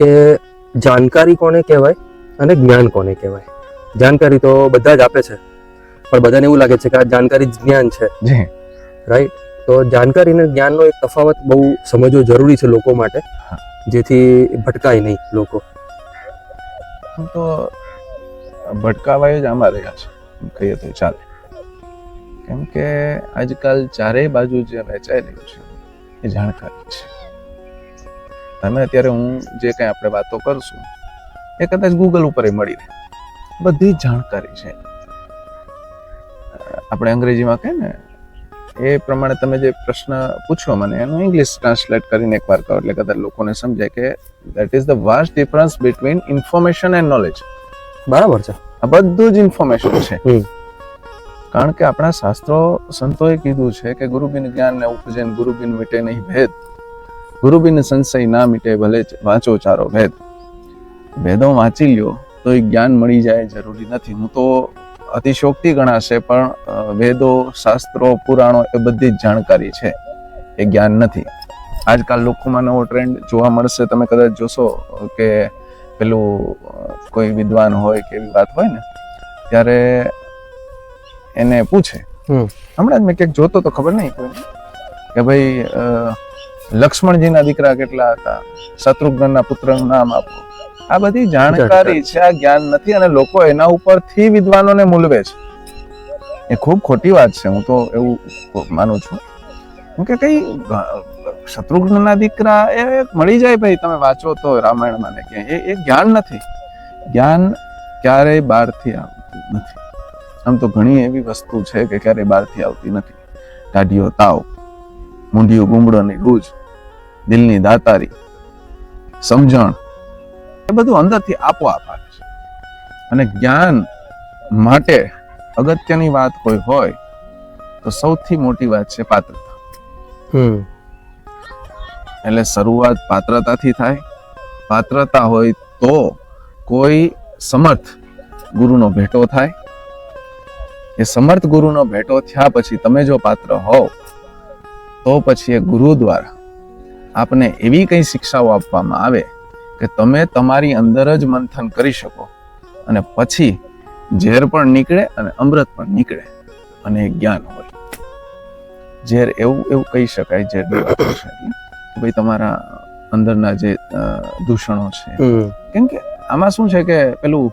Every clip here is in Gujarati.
કે જાણકારી કોને કહેવાય અને જ્ઞાન કોને કહેવાય. જાણકારી તો બધા જ આપે છે, પણ બધાને એવું લાગે છે કે આ જાણકારી જ જ્ઞાન છે, જી રાઈટ? તો જાણકારી અને જ્ઞાનનો એક તફાવત બહુ સમજવો જરૂરી છે લોકો માટે, જેથી ભટકાય નહીં લોકો. હું તો ભટકાવાય જ આમાં રહ્યા છે કહીએ તો ચાલે, કેમ કે આજકાલ ચારેય બાજુ જે વેચાઈ રહ્યું છે એ જાણકારી છે. તમે અત્યારે હું જે કંઈ આપણે વાતો કરશું એ કદાચ ગૂગલ ઉપર મળી રહે, બધી જ જાણકારી છે. આપણે અંગ્રેજીમાં કહે ને એ પ્રમાણે તમે જે પ્રશ્ન પૂછો મને એનું ઇંગ્લિશ ટ્રાન્સલેટ કરીને એકવાર કહો એટલે કદાચ લોકોને સમજાય કે that is the vast difference between information and knowledge. બરાબર છે. આ બધું જ ઇન્ફોર્મેશન છે. કારણ કે આપણા શાસ્ત્રો સંતોએ કીધું છે કે ગુરુ બિન જ્ઞાન ને ઉપજે, ગુરુ બિન મીટે નહીં ભેદ, ગુરુ બિન સંશય ના મીટે ભલે વાંચો ચારો ભેદ. વેદો વાંચી લ્યો તો એ જ્ઞાન મળી જાય જરૂરી નથી. હું તો અતિશોક્તિ ગણાશે, પણ વેદો, શાસ્ત્રો, પુરાણો એ બધી જ જાણકારી છે, એ જ્ઞાન નથી. આજકાલ લોકોમાં નવો ટ્રેન્ડ જોવા મળશે, તમે કદાચ જોશો કે પેલું કોઈ વિદ્વાન હોય કે એવી વાત હોય ને ત્યારે એને પૂછે, હમણાં જ મેં ક્યાંક જોતો તો ખબર નહીં કોઈ, કે ભાઈ લક્ષ્મણજીના દીકરા કેટલા હતા, શત્રુઘ્નના પુત્રનું નામ આપો. આ બધી જાણકારી છે, આ જ્ઞાન નથી. અને લોકો એના ઉપરથી વિદ્વાનોને મૂલવે છે. એ ખૂબ ખોટી વાત છે. હું તો એવું માનું છું કે કઈ શત્રુઘ્નના દીકરા એ મળી જાય ભાઈ, તમે વાંચો તો રામાયણમાં ને કે એ જ્ઞાન નથી. જ્ઞાન ક્યારેય બહારથી આવતું નથી. આમ તો ઘણી એવી વસ્તુ છે કે ક્યારેય બહારથી આવતી નથી. ટાઢિયો તાવ, મૂંઢિયું ગુમડોની ગૂંજ, દિલની દાતારી, સમજણ, એ બધું અંદરથી આપોઆપ આવે છે. અને જ્ઞાન માટે અગત્યની વાત કોઈ હોય તો સૌથી મોટી વાત છે પાત્રતા. એટલે શરૂઆત પાત્રતાથી થાય. પાત્રતા હોય તો કોઈ સમર્થ ગુરુનો ભેટો થાય. એ સમર્થ ગુરુનો ભેટો થયા પછી તમે જો પાત્ર હોવ તો પછી એ ગુરુ દ્વારા આપને એવી કઈ શિક્ષાઓ આપવામાં આવે કે તમે તમારી અંદર જ મંથન કરી શકો, અને પછી ઝેર પણ નીકળે અને અમૃત પણ નીકળે, અને એ જ્ઞાન હોય. ઝેર એવું કહી શકાય, ઝેર ભાઈ તમારા અંદરના જે દૂષણો છે. કેમ કે આમાં શું છે કે પેલું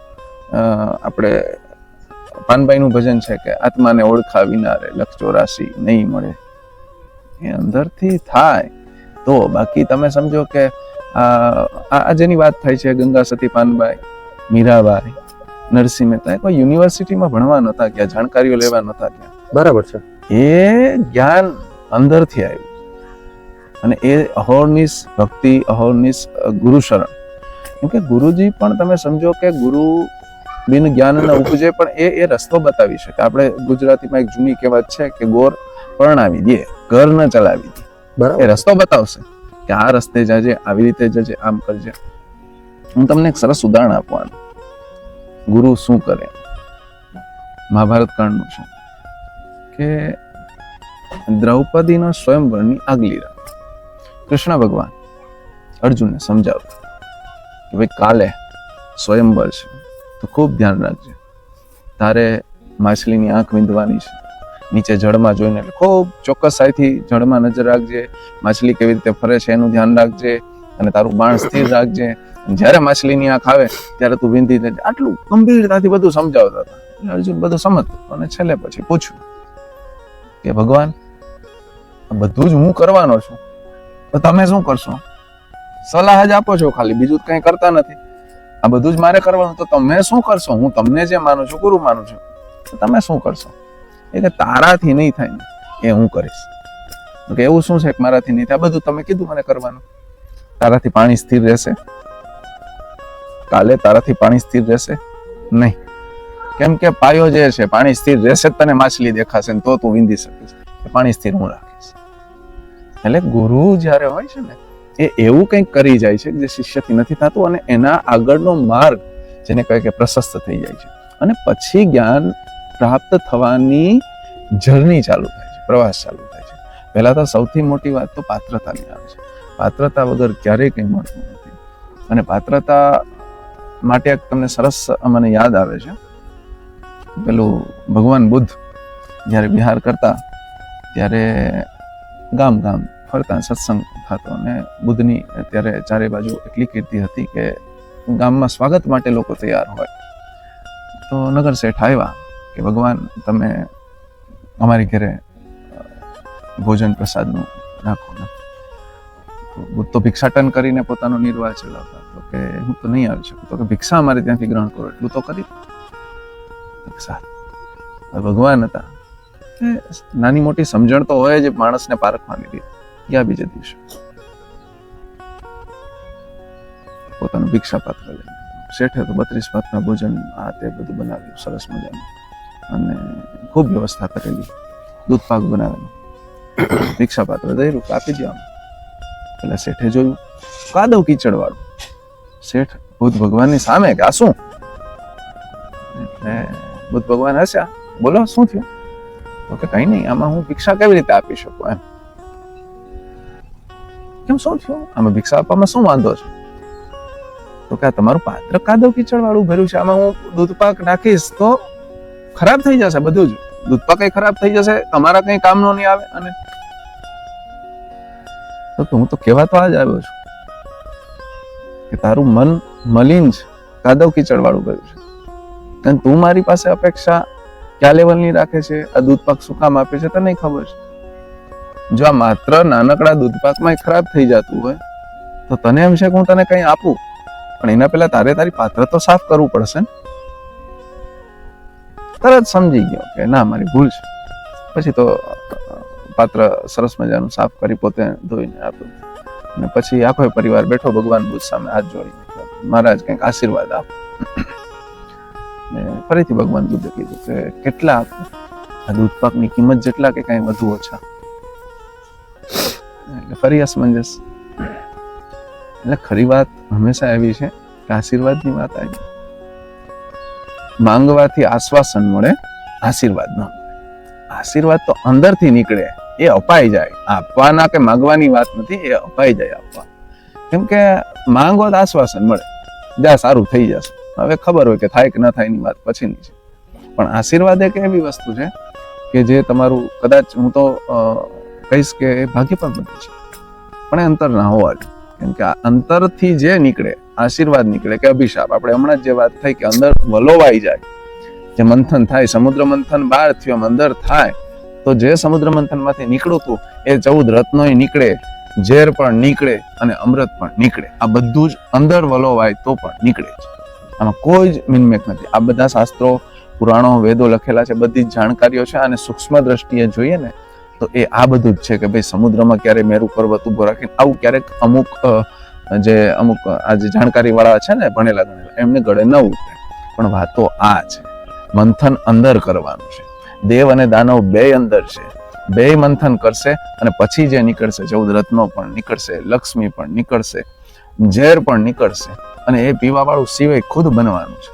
આપણે પાનબાઈ નું ભજન છે કે આત્માને ઓળખા વિના લખ 84 નહીં મળે. એ અંદરથી થાય તો, બાકી તમે સમજો કે આ જેની વાત થાય છે ગંગા સતી પાનબાઈ, મીરાબાઈ, નરસિંહ મહેતા, કોઈ યુનિવર્સિટીમાં ભણવા નતા ગયા, જાણકારીઓ લેવા નતા ગયા. બરાબર છે. એ જ્ઞાન અંદરથી આવ્યું. અને એ અહોર્નિશ ભક્તિ, અહોર્નિશ ગુરુ શરણ. કેમ કે ગુરુજી પણ તમે સમજો કે ગુરુ બિન જ્ઞાન ન ઉપજે, પણ એ રસ્તો બતાવી શકે. આપણે ગુજરાતીમાં એક જૂની કહેવત છે કે ગોર પરણાવી દે, ઘર ન ચલાવી દે. એ રસ્તો બતાવશે કે આ રસ્તે જાજે, આવી રીતે જજે, આમ કરજે. હું તમને એક સરસ ઉદાહરણ આપવાનું. ગુરુ શું કરે, મહાભારત કાળનું છે કે દ્રૌપદીનો સ્વયંવરની આગલી રાત કૃષ્ણ ભગવાન અર્જુનને સમજાવતા કે ભાઈ કાલે સ્વયંવર છે તો ખૂબ ધ્યાન રાખજે. તારે માછલીની આંખ વીંધવાની છે, નીચે જળમાં જોઈને એટલે ખૂબ ચોક્કસાઈથી જળમાં નજર રાખજે. માછલી કેવી રીતે ફરે છે એનું ધ્યાન રાખજે, અને તારું બાણ સ્થિર રાખજે. જ્યારે માછલીની આંખ આવે ત્યારે તું વીંધી દેજે. આટલું ગંભીરતાથી બધું સમજાવતા હતા. અર્જુન બધું સમજતો, અને છેલ્લે પછી પૂછ્યું કે ભગવાન બધું જ હું કરવાનો છું તો તમે શું કરશો? સલાહ જ આપો છો ખાલી, બીજું કંઈ કરતા નથી. આ બધું જ મારે કરવાનું, તો તમે શું કરશો? હું તમને જે માનું છું, ગુરુ માનું છું, તો તમે શું કરશો? એટલે તારાથી નહીં થાય ને એ હું કરીશ. કે એવું શું છે કે મારાથી નહીં થાય? બધું તમે કીધું મને કરવાનું. તારાથી પાણી સ્થિર રહેશે? કાલે તારાથી પાણી સ્થિર રહેશે નહીં. કેમ કે પાયો જે છે, પાણી સ્થિર રહેશે તને માછલી દેખાશે ને તો તું વિંધી શકીશ. પાણી સ્થિર હું રાખીશ. એટલે ગુરુ જ્યારે હોય છે ને એ એવું કંઈક કરી જાય છે જે શિષ્યથી નથી થતું, અને એના આગળનો માર્ગ જેને કહે કે પ્રશસ્ત થઈ જાય છે. અને પછી જ્ઞાન પ્રાપ્ત થવાની જર્ની ચાલુ થાય છે, પ્રવાસ ચાલુ થાય છે. પહેલા તો સૌથી મોટી વાત તો પાત્રતાની આવે છે. પાત્રતા વગર ક્યારેય કંઈ મળતું નથી. અને પાત્રતા માટે એક તમને સરસ મને યાદ આવે છે, પેલું ભગવાન બુદ્ધ જ્યારે વિહાર કરતા ત્યારે ગામ ગામ ફરતા સત્સંગ થતો, અને બુદ્ધની ત્યારે ચારે બાજુ એટલી કીર્તિ હતી કે ગામમાં સ્વાગત માટે લોકો તૈયાર હોય. તો નગર શેઠ આવ્યા કે ભગવાન તમે અમારી ઘરે ભોજન પ્રસાદનું રાખો ને. બુદ્ધ તો ભિક્ષાટન કરીને પોતાનો નિર્વાહ ચલાવતા, તો કે હું તો નહીં આવી શકું, તો કે ભિક્ષા અમારે ત્યાંથી ગ્રહણ કરો એટલું તો કરી. ભગવાન હતા, નાની મોટી સમજણ તો હોય જ માણસને પારખવાની રીત. ગયા બીજે દિવસે પોતાનું ભિક્ષા પાત્ર લઈને શેઠે તો 32 ભાતના ભોજન આ તે બધું બનાવ્યું સરસ મજાનું, અને ખૂબ વ્યવસ્થા કરેલી, દૂધ પાક બનાવેલો. ભિક્ષા પાત્ર દઈ આપી દો. પેલા શેઠે જોયું કાદવ કીચડ વાળું. શેઠ બુદ્ધ ભગવાનની સામે કે આ શું? એટલે બુદ્ધ ભગવાન હસ્યા, બોલો શું થયું? તો કે કઈ નહીં, આમાં હું ભિક્ષા કેવી રીતે આપી શકું એમ. કેમ શું થયું? આમાં ભિક્ષા આપવામાં શું વાંધો છે? તો કે તમારું પાત્ર કાદવ કીચડ વાળું ભર્યું છે, આમાં હું દૂધ પાક નાખીશ તો ખરાબ થઈ જશે, બધું જ દૂધ પાક ખરાબ થઈ જશે, તમારા કઈ કામનો નહીં આવે. અને તો હું તો કહેવા તો આ જ આવ્યો છું કે તારું મન મલિન છે, કાદવ કીચડ વાળું ભર્યું છે, અને તું મારી પાસે અપેક્ષા ક્યાં લેવલની રાખે છે? આ દૂધ પાક શું કામ આપે છે તને ખબર છે? જો આ માત્ર નાનકડા દૂધ પાકમાં ખરાબ થઈ જતું હોય તો તને એમ છે કે હું તને કઈ આપું, પણ એના પહેલા તારે તારી પાત્ર તો સાફ કરવું પડશે ને. તરત સમજી ગયો કે ના મારી ભૂલ છે. પછી તો પાત્ર સરસ મજાનું સાફ કરી પોતે ધોઈને આપ્યું, અને પછી આખો પરિવાર બેઠો ભગવાન બુદ્ધ સામે હાથ જોડીને, મહારાજ કંઈક આશીર્વાદ આપો. ફરીથી ભગવાન બુદ્ધે કીધું કે કેટલા આપો? આ દૂધ પાકની કિંમત જેટલા કે કઈ વધુ ઓછા? એટલે ફરી અસમંજસ. એટલે ખરી વાત હંમેશા એવી છે કે આશીર્વાદની વાત આવી, માંગવાથી આશ્વાસન મળે, આશીર્વાદ ન મળે. આશીર્વાદ તો અંદરથી નીકળે, એ અપાઈ જાય. આપવાના કે માંગવાની વાત નથી, એ અપાઈ જાય આપવા. કેમ કે માંગો તો આશ્વાસન મળે, જા સારું થઈ જશે. હવે ખબર હોય કે થાય કે ન થાય એની વાત પછીની છે, પણ આશીર્વાદ એક એવી વસ્તુ છે કે જે તમારું કદાચ હું તો કહીશ કે એ ભાગ્ય પણ બને છે, પણ એ અંતર ના હોવા જોઈએ. કેમ કે આ અંતરથી જે નીકળે આશીર્વાદ નીકળે કે અભિશાપ. આપણે હમણાં જ જે વાત થઈ કે અંદર વલોવાઈ જાય, જે મંથન થાય, સમુદ્ર મંથન બહાર થયું અંદર થાય, તો જે સમુદ્ર મંથન માંથી નીકળ્યું હતું એ 14 રત્નો નીકળે, ઝેર પણ નીકળે અને અમૃત પણ નીકળે. આ બધું જ અંદર વલોવાય તો પણ નીકળે છે. આમાં કોઈ જ મિનમેક નથી. આ બધા શાસ્ત્રો, પુરાણો, વેદો લખેલા છે, બધી જ જાણકારીઓ છે. અને સૂક્ષ્મ દ્રષ્ટિએ જોઈએ ને તો એ આ બધું જ છે કે ભાઈ સમુદ્રમાં ક્યારે મેરુ પર્વત ઉભો રાખીને આવું ક્યારેક અમુક આ જે જાણકારી વાળા છે ને ભણેલા ગણેલા એમને ગળે ન ઉતરે. પણ વાતો આ છે, મંથન અંદર કરવાનું છે. દેવ અને દાનવ બે અંદર છે, બે મંથન કરશે અને પછી જે નીકળશે 14 રત્નો પણ નીકળશે, લક્ષ્મી પણ નીકળશે, ઝેર પણ નીકળશે, અને એ પીવા વાળું સિવાય ખુદ બનવાનું છે.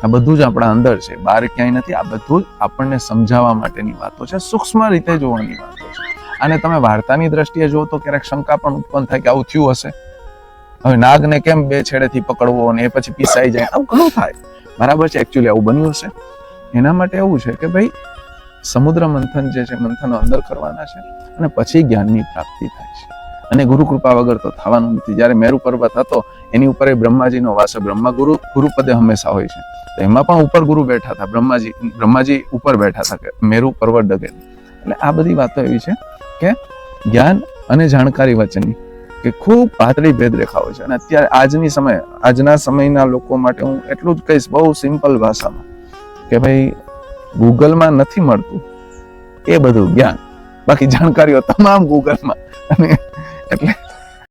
આ બધું જ આપણા અંદર છે, બહાર ક્યાંય નથી. આ બધું જ આપણને સમજાવવા માટેની વાતો છે, સૂક્ષ્મ રીતે જોવાની વાતો છે. અને તમે વાર્તાની દ્રષ્ટિએ જુઓ તો ક્યારેક શંકા પણ ઉત્પન્ન થાય કે આવું થયું હશે. હવે નાગને કેમ બે છેડેથી પકડવો અને એ પછી પીસાઈ જાય, આવું ઘણું થાય. બરાબર છે, એકચ્યુઅલી આવું બન્યું હશે. એના માટે એવું છે કે ભાઈ સમુદ્ર મંથન જે છે, મંથનો અંદર કરવાના છે અને પછી જ્ઞાનની પ્રાપ્તિ થાય છે. અને ગુરુ કૃપા વગર તો થવાનું નથી. જ્યારે મેરુ પર્વત હતો એની ઉપર બ્રહ્માજીનો વાસ, બ્રહ્મા ગુરુપદે હંમેશા હોય છે. તો એમાં પણ ઉપર ગુરુ બેઠા હતા, બ્રહ્માજી ઉપર બેઠા હતા કે મેરુ પર્વત ડગે. એટલે આ બધી વાતો એવી છે કે જ્ઞાન અને જાણકારી વચ્ચેની કે ખૂબ પાતળી ભેદરેખા હોય છે. અને અત્યારે આજના સમયના લોકો માટે હું એટલું જ કહીશ બહુ સિમ્પલ ભાષામાં કે ભાઈ ગૂગલમાં નથી મળતું એ બધું જ્ઞાન, બાકી જાણકારીઓ તમામ ગૂગલમાં. અને એટલે